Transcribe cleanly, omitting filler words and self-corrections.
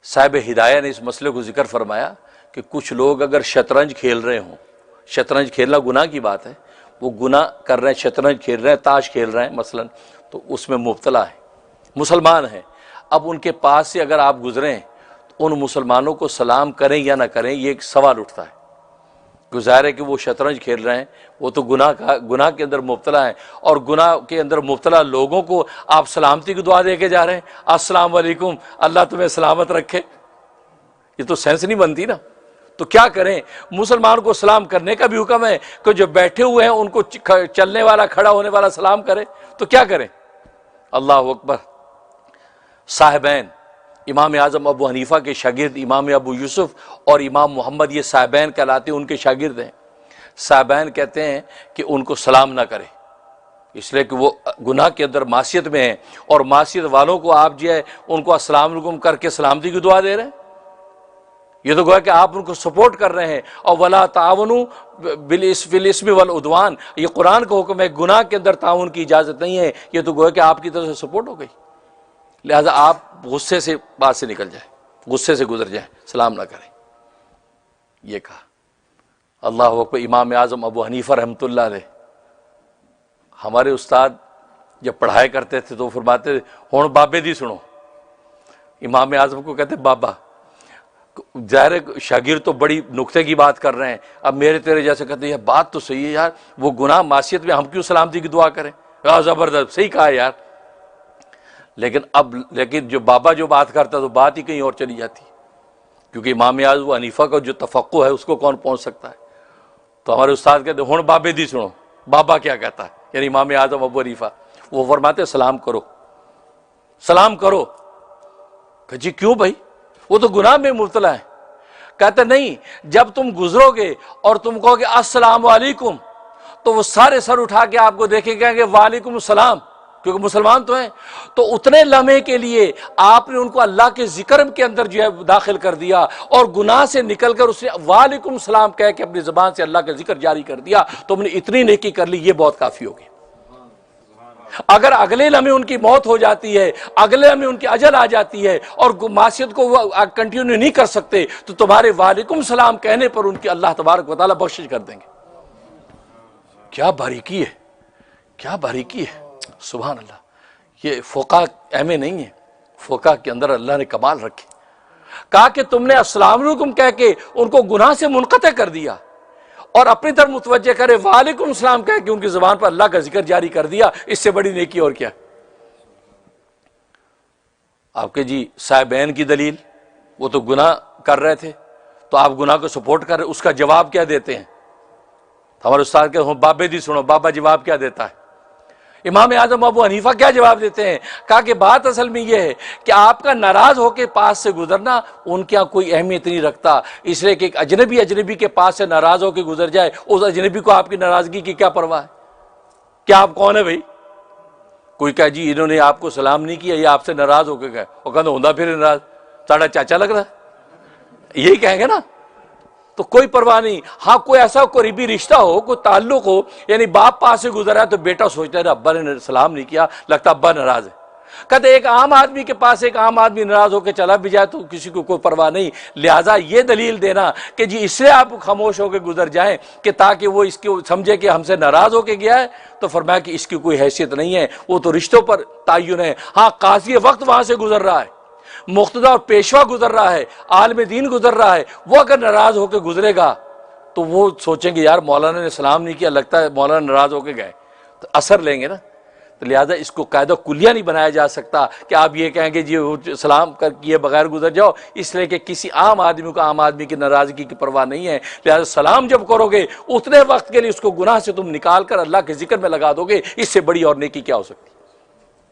صاحب ہدایہ نے اس مسئلے کو ذکر فرمایا کہ کچھ لوگ اگر شطرنج کھیل رہے ہوں، شطرنج کھیلنا گناہ کی بات ہے، وہ گناہ کر رہے ہیں، شطرنج کھیل رہے ہیں، تاش کھیل رہے ہیں مثلا، تو اس میں مبتلا ہے، مسلمان ہیں، اب ان کے پاس سے اگر آپ گزریں تو ان مسلمانوں کو سلام کریں یا نہ کریں، یہ ایک سوال اٹھتا ہے۔ ظاہر ہے کہ وہ شطرنج کھیل رہے ہیں، وہ تو گناہ کے اندر مبتلا ہیں، اور گناہ کے اندر مبتلا لوگوں کو آپ سلامتی کی دعا دے کے جا رہے ہیں، السلام علیکم، اللہ تمہیں سلامت رکھے، یہ تو سینس نہیں بنتی نا۔ تو کیا کریں؟ مسلمان کو سلام کرنے کا بھی حکم ہے کہ جو بیٹھے ہوئے ہیں ان کو چلنے والا، کھڑا ہونے والا سلام کرے، تو کیا کریں؟ اللہ اکبر۔ صاحبین، امام اعظم ابو حنیفہ کے شاگرد امام ابو یوسف اور امام محمد، یہ صاحبین کہلاتے ہیں، ان کے شاگرد ہیں۔ صاحبین کہتے ہیں کہ ان کو سلام نہ کرے، اس لیے کہ وہ گناہ کے اندر معصیت میں ہیں، اور معصیت والوں کو آپ جو ہے ان کو السلام علیکم کر کے سلامتی کی دعا دے رہے ہیں۔ یہ تو گویا کہ آپ ان کو سپورٹ کر رہے ہیں۔ اور ولا تعاونوا بالاسم والعدوان، یہ قرآن کا حکم ہے، گناہ کے اندر تعاون کی اجازت نہیں ہے، یہ تو گویا کہ آپ کی طرف سے سپورٹ ہو گئی۔ لہذا آپ غصے سے بات سے نکل جائیں، غصے سے گزر جائیں، سلام نہ کریں، یہ کہا۔ اللہ اکبر۔ امام اعظم ابو حنیفہ رحمۃ اللہ علیہ، ہمارے استاد جب پڑھایا کرتے تھے تو فرماتے تھے ہن بابے دی سنو۔ امام اعظم کو کہتے بابا، ظاہر شاگرد تو بڑی نکتے کی بات کر رہے ہیں، اب میرے تیرے جیسے کہتے ہیں یہ بات تو صحیح ہے یار، وہ گناہ معصیت میں ہم کیوں سلامتی کی دعا کریں؟ زبردست، صحیح کہا یار۔ لیکن جو بابا جو بات کرتا تو بات ہی کہیں اور چلی جاتی، کیونکہ امام اعظم حنیفہ کا جو تفقہ ہے اس کو کون پہنچ سکتا ہے؟ تو ہمارے استاد کہتے ہن بابے دی سنو، بابا کیا کہتا ہے، یعنی امام اعظم ابو حنیفہ۔ وہ فرماتے سلام کرو، سلام کرو۔ کہ جی کیوں بھائی، وہ تو گناہ میں مبتلا ہے۔ کہتے نہیں، جب تم گزرو گے اور تم کہو گے السلام علیکم، تو وہ سارے سر اٹھا کے آپ کو دیکھیں کہیں گے وعلیکم السلام، کیونکہ مسلمان تو ہیں۔ تو اتنے لمحے کے لیے آپ نے ان کو اللہ کے ذکر کے اندر جو ہے داخل کر دیا، اور گناہ سے نکل کر اس نے وعلیکم السلام کہہ کے اپنی زبان سے اللہ کا ذکر جاری کر دیا، تم نے اتنی نیکی کر لی، یہ بہت کافی ہوگی۔ اگر اگلے لمحے ان کی موت ہو جاتی ہے، اگلے لمحے ان کی اجل آ جاتی ہے، اور معصیت کو وہ کنٹینیو نہیں کر سکتے، تو تمہارے وعلیکم السلام کہنے پر ان کی اللہ تبارک و تعالیٰ بخشش کر دیں گے۔ کیا باریکی ہے، کیا باریکی ہے، سبحان اللہ۔ یہ فقہ اہم نہیں ہے، فقہ کے اندر اللہ نے کمال رکھے۔ کہا کہ تم نے السلام علیکم کہہ کے ان کو گناہ سے منقطع کر دیا، اور اپنی طرف متوجہ کرے وعلیکم السلام کہہ کے ان کی زبان پر اللہ کا ذکر جاری کر دیا، اس سے بڑی نیکی اور کیا؟ آپ کے جی صاحبین کی دلیل، وہ تو گناہ کر رہے تھے، تو آپ گناہ کو سپورٹ کر رہے، اس کا جواب کیا دیتے ہیں؟ ہمارے استاد کے بابے دی سنو، بابا جواب کیا دیتا ہے؟ امام اعظم ابو حنیفہ کیا جواب دیتے ہیں؟ کہا کہ بات اصل میں یہ ہے کہ آپ کا ناراض ہو کے پاس سے گزرنا ان کے یہاں کوئی اہمیت نہیں رکھتا، اس لیے کہ ایک اجنبی کے پاس سے ناراض ہو کے گزر جائے، اس اجنبی کو آپ کی ناراضگی کی کیا پرواہ ہے؟ کیا آپ کون ہے بھائی؟ کوئی کہا جی انہوں نے آپ کو سلام نہیں کیا، یہ آپ سے ناراض ہو کے گئے، وہ کہنا ہوندا پھر ناراض، ساڑھا چاچا لگ رہا ہے، یہی کہیں گے نا۔ تو کوئی پرواہ نہیں۔ ہاں کوئی ایسا قریبی رشتہ ہو، کوئی تعلق ہو، یعنی باپ پاس سے گزرا ہے تو بیٹا سوچتا ہے ابا نے سلام نہیں کیا، لگتا ابا ناراض ہے۔ کہتے ایک عام آدمی کے پاس ایک عام آدمی ناراض ہو کے چلا بھی جائے تو کسی کو کوئی پرواہ نہیں۔ لہٰذا یہ دلیل دینا کہ جی اس سے آپ خاموش ہو کے گزر جائیں کہ تاکہ وہ اس کو سمجھے کہ ہم سے ناراض ہو کے گیا ہے، تو فرمایا کہ اس کی کوئی حیثیت نہیں ہے، وہ تو رشتوں پر تعین ہے۔ ہاں قاضی وقت وہاں سے گزر رہا ہے، مقتدی اور پیشوا گزر رہا ہے، عالم دین گزر رہا ہے، وہ اگر ناراض ہو کے گزرے گا تو وہ سوچیں گے یار مولانا نے سلام نہیں کیا، لگتا ہے مولانا ناراض ہو کے گئے، تو اثر لیں گے نا۔ تو لہٰذا اس کو قاعدہ کلیہ نہیں بنایا جا سکتا کہ آپ یہ کہیں گے جی سلام کر کیے بغیر گزر جاؤ، اس لیے کہ کسی عام آدمی کو عام آدمی کی ناراضگی کی پرواہ نہیں ہے۔ لہٰذا سلام جب کرو گے اتنے وقت کے لیے اس کو گناہ سے تم نکال کر اللہ کے ذکر میں لگا دو گے، اس سے بڑی اور نیکی کیا ہو سکتی؟